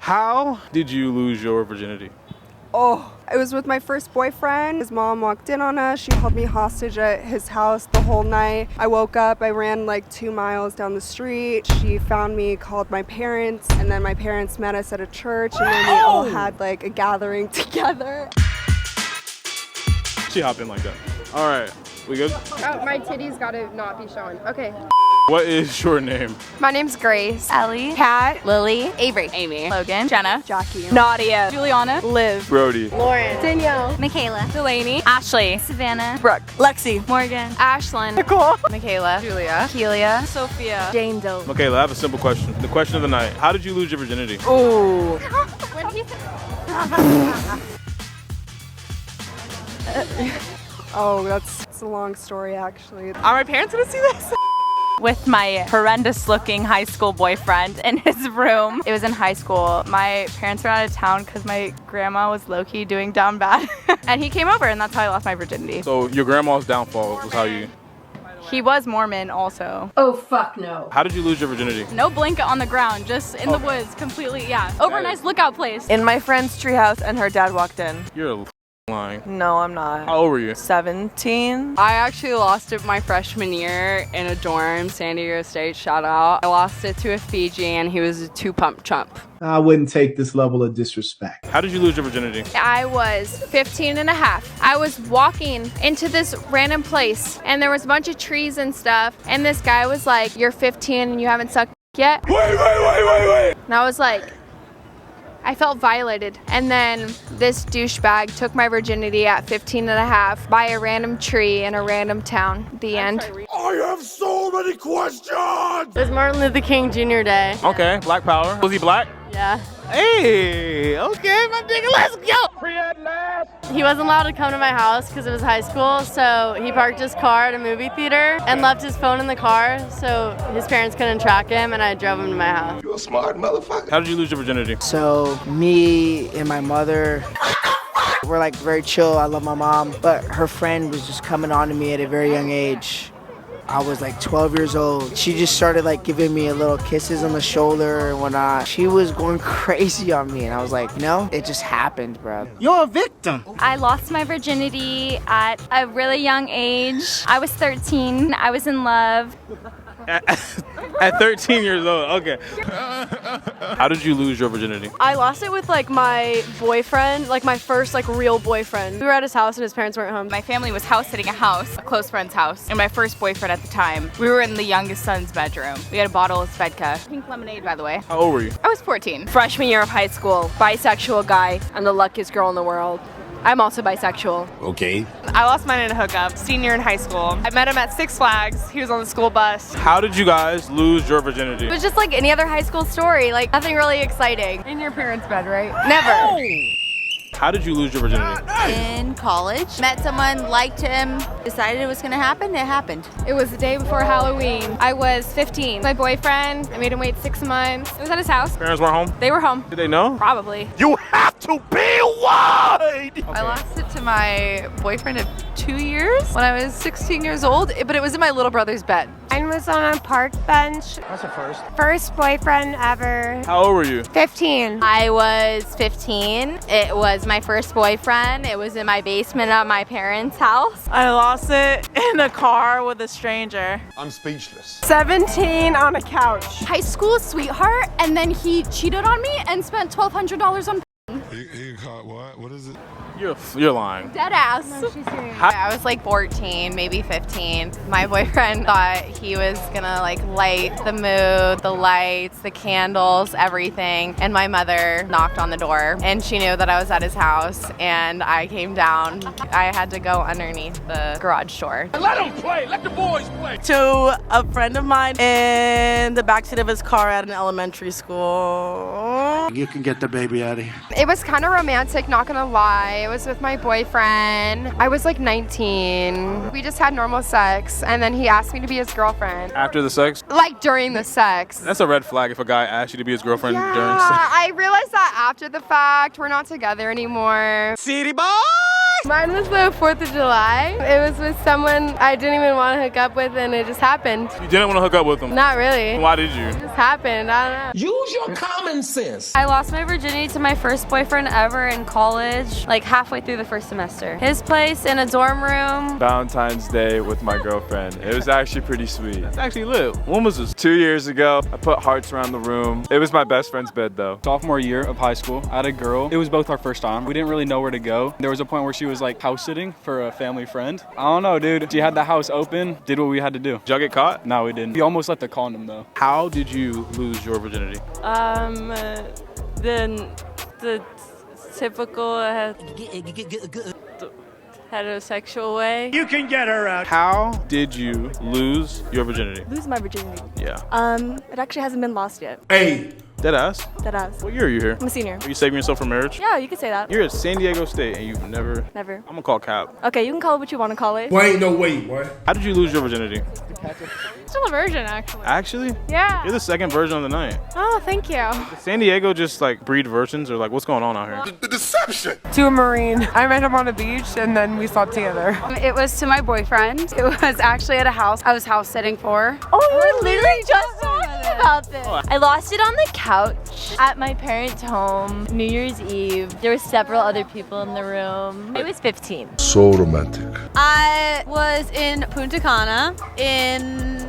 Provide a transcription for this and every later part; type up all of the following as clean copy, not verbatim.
How did you lose your virginity? Oh, it was with my first boyfriend. His mom walked in on us. She held me hostage at his house the whole night. I woke up, I ran like 2 miles down the street. She found me, called my parents, and then my parents met us at a church, and then we all had like a gathering together. She hopped in like that. All right, we good? Oh, my titties gotta not be showing. Okay. What is your name? My name's Grace. Ellie, Kat. Lily, Avery. Amy, Logan, Jenna, Jackie. Nadia. Juliana, Liv. Brody. Lauren. Danielle. Michaela, Delaney. Ashley, Savannah, Brooke. Lexi, Morgan, Ashlyn. Nicole, Michaela. Julia, Kelia. Sophia, Jane Doe. Michaela, I have a simple question. The question of the night. How did you lose your virginity? Ooh. Oh, that's a long story actually. Are my parents gonna see this? with my horrendous looking high school boyfriend in his room. It was in high school. My parents were out of town because my grandma was low-key doing down bad. And he came over and that's how I lost my virginity. So your grandma's downfall was how you... He was Mormon also. Oh, fuck no. How did you lose your virginity? No blanket on the ground, just in the woods, completely, yeah. Overnight lookout place. In my friend's treehouse, and her dad walked in. You're lying. No, I'm not. How old were you? 17. I actually lost it my freshman year in a dorm, San Diego State, shout out. I lost it to a Fijian. He was a 2-pump chump. I wouldn't take this level of disrespect. How did you lose your virginity? I was 15 and a half. I was walking into this random place and there was a bunch of trees and stuff. And this guy was like, "You're 15 and you haven't sucked yet?" Wait. And I was like, I felt violated. And then this douchebag took my virginity at 15 and a half by a random tree in a random town. The end. I have so many questions! It was Martin Luther King Jr. Day. Okay, Black Power. Was he black? Yeah. Hey, okay, my nigga, let's go! Free at last! He wasn't allowed to come to my house because it was high school, so he parked his car at a movie theater and left his phone in the car so his parents couldn't track him, and I drove him to my house. You a smart motherfucker. How did you lose your virginity? So me and my mother were like very chill. I love my mom, but her friend was just coming on to me at a very young age. I was like 12 years old. She just started like giving me a little kisses on the shoulder and whatnot. She was going crazy on me and I was like, you know, it just happened, bro. You're a victim. I lost my virginity at a really young age. I was 13. I was in love. At 13 years old, okay. How did you lose your virginity? I lost it with like my boyfriend, like my first like real boyfriend. We were at his house and his parents weren't home. My family was house sitting a house, a close friend's house, and my first boyfriend at the time. We were in the youngest son's bedroom. We had a bottle of Svedka. Pink lemonade, by the way. How old were you? I was 14. Freshman year of high school, bisexual guy. I'm the luckiest girl in the world. I'm also bisexual. Okay. I lost mine in a hookup, senior in high school. I met him at Six Flags. He was on the school bus. How did you guys lose your virginity? It was just like any other high school story, like nothing really exciting. In your parents' bed, right? Never. How did you lose your virginity? In college, met someone, liked him, decided it was gonna happen, it happened. It was the day before Halloween. I was 15. My boyfriend, I made him wait 6 months. It was at his house. Parents weren't home? They were home. Did they know? Probably. You have to be wide! Okay. I lost it to my boyfriend of 2 years when I was 16 years old, but it was in my little brother's bed. Mine was on a park bench. That's a first. First boyfriend ever. How old were you? 15. I was 15. It was my first boyfriend. It was in my basement at my parents' house. I lost it in a car with a stranger. I'm speechless. 17 on a couch. High school sweetheart, and then he cheated on me and spent $1,200 on He caught what? What is it? You're lying. dead ass. I was like 14, maybe 15. My boyfriend thought he was gonna like light the mood, the lights, the candles, everything. And my mother knocked on the door and she knew that I was at his house and I came down. I had to go underneath the garage door. Let them play! Let the boys play! To a friend of mine in the backseat of his car at an elementary school. You can get the baby out of here. It was kind of romantic, not gonna lie. It was with my boyfriend. I was like 19. We just had normal sex and then he asked me to be his girlfriend. After the sex? Like during the sex. That's a red flag if a guy asks you to be his girlfriend Yeah, during sex. I realized that after the fact. We're not together anymore. City boy! Mine was the 4th of July. It was with someone I didn't even want to hook up with, and it just happened. You didn't want to hook up with them? Not really. Why did you? It just happened. I don't know. Use your common sense. I lost my virginity to my first boyfriend ever in college, like halfway through the first semester. His place in a dorm room. Valentine's Day with my girlfriend. It was actually pretty sweet. It's actually lit. When was this? 2 years ago, I put hearts around the room. It was my best friend's bed though. Sophomore year of high school, I had a girl. It was both our first time. We didn't really know where to go. There was a point where she was like house sitting for a family friend. I don't know, dude. She had the house open, did what we had to do. Did y'all get caught? No, we didn't. We almost left the condom though. How did you lose your virginity? The typical heterosexual way. You can get her out. How did you lose your virginity? Lose my virginity. Yeah. It actually hasn't been lost yet. Hey. Deadass? Deadass. What year are you here? I'm a senior. Are you saving yourself for marriage? Yeah, you could say that. You're at San Diego State and you've never... Never. I'm gonna call Cap. Okay, you can call it what you want to call it. Boy, ain't no way, boy. How did you lose your virginity? Still a virgin, actually. Actually? Yeah. You're the second virgin of the night. Oh, thank you. Did San Diego just like breed virgins or like what's going on out here? The deception. To a Marine. I met him on a beach and then we slept together. It was to my boyfriend. It was actually at a house I was house sitting for. Oh, we were literally just talking about this. I lost it on the couch at my parents' home, New Year's Eve. There were several other people in the room. I was 15. So romantic. I was in Punta Cana in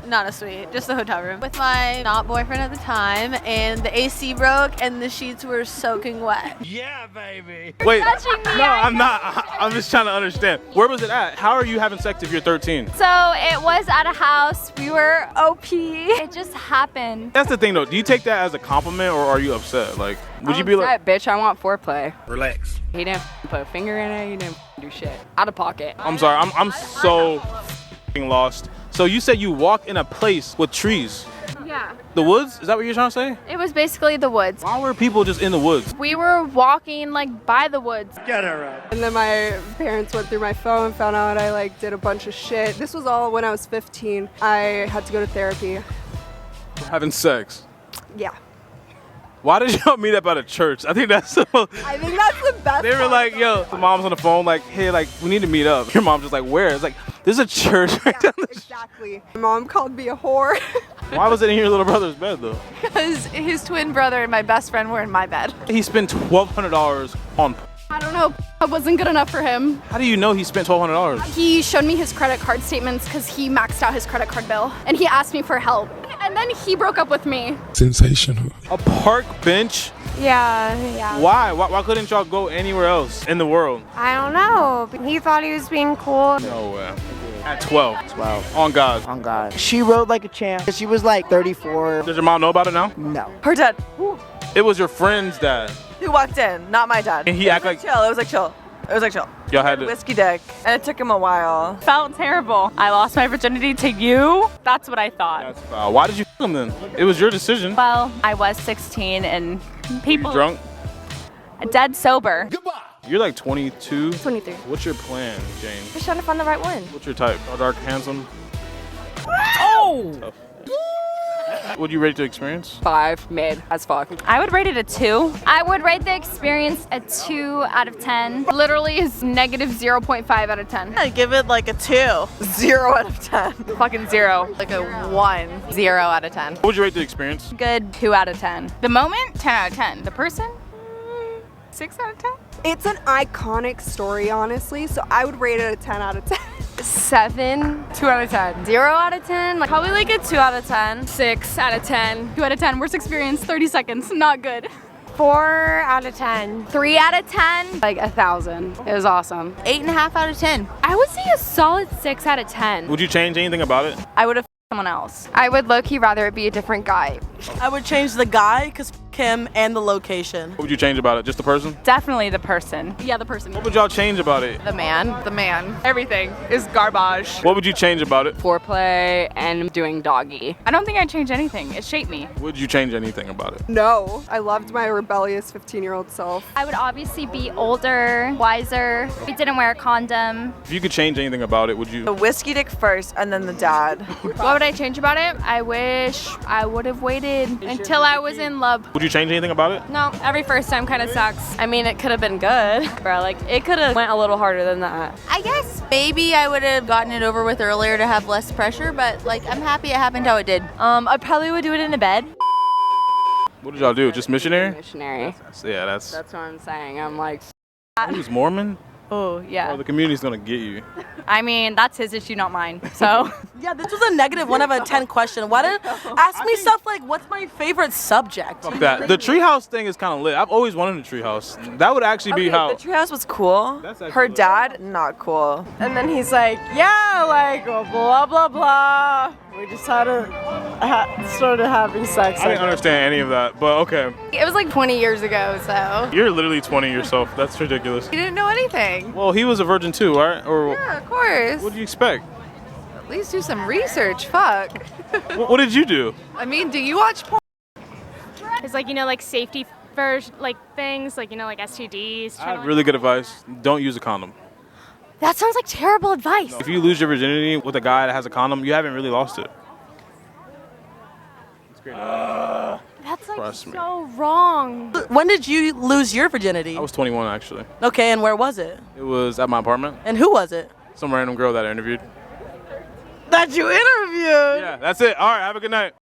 not a suite, just a hotel room with my not boyfriend at the time, and the AC broke and the sheets were soaking wet. Yeah, baby. Wait, no, I'm not. I'm just trying to understand. Where was it at? How are you having sex if you're 13? So it was at a house. We were OP. It just happened. That's the thing though. Do you take that as a compliment or are you upset? Like, would you be like, bitch, I want foreplay. Relax. He didn't put a finger in it. He didn't do shit. Out of pocket. I'm sorry, I'm so lost. So you said you walked in a place with trees. Yeah. The woods? Is that what you're trying to say? It was basically the woods. Why were people just in the woods? We were walking like by the woods. Get her out. And then my parents went through my phone, found out I like did a bunch of shit. This was all when I was 15. I had to go to therapy. Having sex. Yeah. Why did y'all meet up at a church? I think that's the most... I think that's the best. They were like, yo, the mom's on the phone like, hey, like, we need to meet up. Your mom's just like, where? It's like, there's a church right down the street. Exactly. My mom called me a whore. Why was it in your little brother's bed though? Because his twin brother and my best friend were in my bed. He spent $1,200 on... I don't know. It wasn't good enough for him. How do you know he spent $1,200? He showed me his credit card statements because he maxed out his credit card bill. And he asked me for help. And then he broke up with me. Sensational. A park bench? Yeah. Why? Why couldn't y'all go anywhere else in the world? I don't know. He thought he was being cool. No way. At 12? 12. On God. On God. She rode like a champ. She was like 34. Does your mom know about it now? No. Her dad. It was your friend's dad. He walked in, not my dad. And he acted like... Chill. It was like chill. It was like chill. Y'all had to... Whiskey dick, and it took him a while. Felt terrible. I lost my virginity to you. That's what I thought. That's foul. Why did you f him then? It was your decision. Well, I was 16 and people... You drunk? Dead sober. Goodbye. You're like 22? 23. What's your plan, Jane? Just trying to find the right one. What's your type? Dark, handsome? Oh! Tough. What you ready to experience? 5, mid as fuck. I would rate it a 2. I would rate the experience a 2 out of 10. Literally is negative 0.5 out of 10. I'd give it like a 2. 0 out of 10. Fucking 0. Like a 1. 0 out of 10. What would you rate the experience? Good 2 out of 10. The moment, 10 out of 10. The person, 6 out of 10. It's an iconic story, honestly, so I would rate it a 10 out of 10. 7. 2 out of 10. 0 out of 10. Like, Probably like a 2 out of 10. 6 out of 10. 2 out of 10. Worst experience, 30 seconds. Not good. 4 out of 10. 3 out of 10. Like 1,000. It was awesome. 8.5 out of 10. I would say a solid 6 out of 10. Would you change anything about it? I would have someone else. I would low-key rather it be a different guy. I would change the guy because him and the location. What would you change about it? Just the person? Definitely the person. Yeah, the person. What would y'all change about it? The man. The man. Everything is garbage. What would you change about it? Foreplay and doing doggy. I don't think I'd change anything. It shaped me. Would you change anything about it? No. I loved my rebellious 15-year-old self. I would obviously be older, wiser. We didn't wear a condom. If you could change anything about it, would The you? whiskey dick first, and then the dad. What would I change about it? I wish I would have waited until I was in love. Would you you change anything about it? No, every first time kind of sucks. I mean, it could have been good, bro. Like, it could have went a little harder than that. I guess maybe I would have gotten it over with earlier to have less pressure, but like I'm happy it happened how it did. I probably would do it in a bed. What did y'all do? Just missionary? Missionary. That's That's what I'm saying. I'm like, Who's Mormon? Oh, yeah. Oh, the community's gonna get you. I mean, that's his issue, not mine. So. Yeah, this was a negative 1 out of 10 question. Why didn't ask me stuff like, what's my favorite subject? Fuck that. The treehouse thing is kind of lit. I've always wanted a treehouse. That would actually be how. the treehouse was cool. actually Her lit. dad, not cool. And then he's like, yeah, like, blah, blah, blah. We just had started having sex. I didn't understand any of that, but okay. It was like 20 years ago, so. You're literally 20 yourself. That's ridiculous. You didn't know anything. Well, he was a virgin too, right? Or Yeah, of course. what do you expect? At least do some research. Fuck. What did you do? I mean, do you watch porn? It's like, you know, like safety first, like things, like, you know, like STDs. I have really good advice. Don't use a condom. That sounds like terrible advice. If you lose your virginity with a guy that has a condom, you haven't really lost it. It's great. That's like Trust me. so wrong. When did you lose your virginity? I was 21 actually. Okay, and where was it? It was at my apartment. And who was it? Some random girl that I interviewed. That you interviewed? Yeah, that's it. All right, have a good night.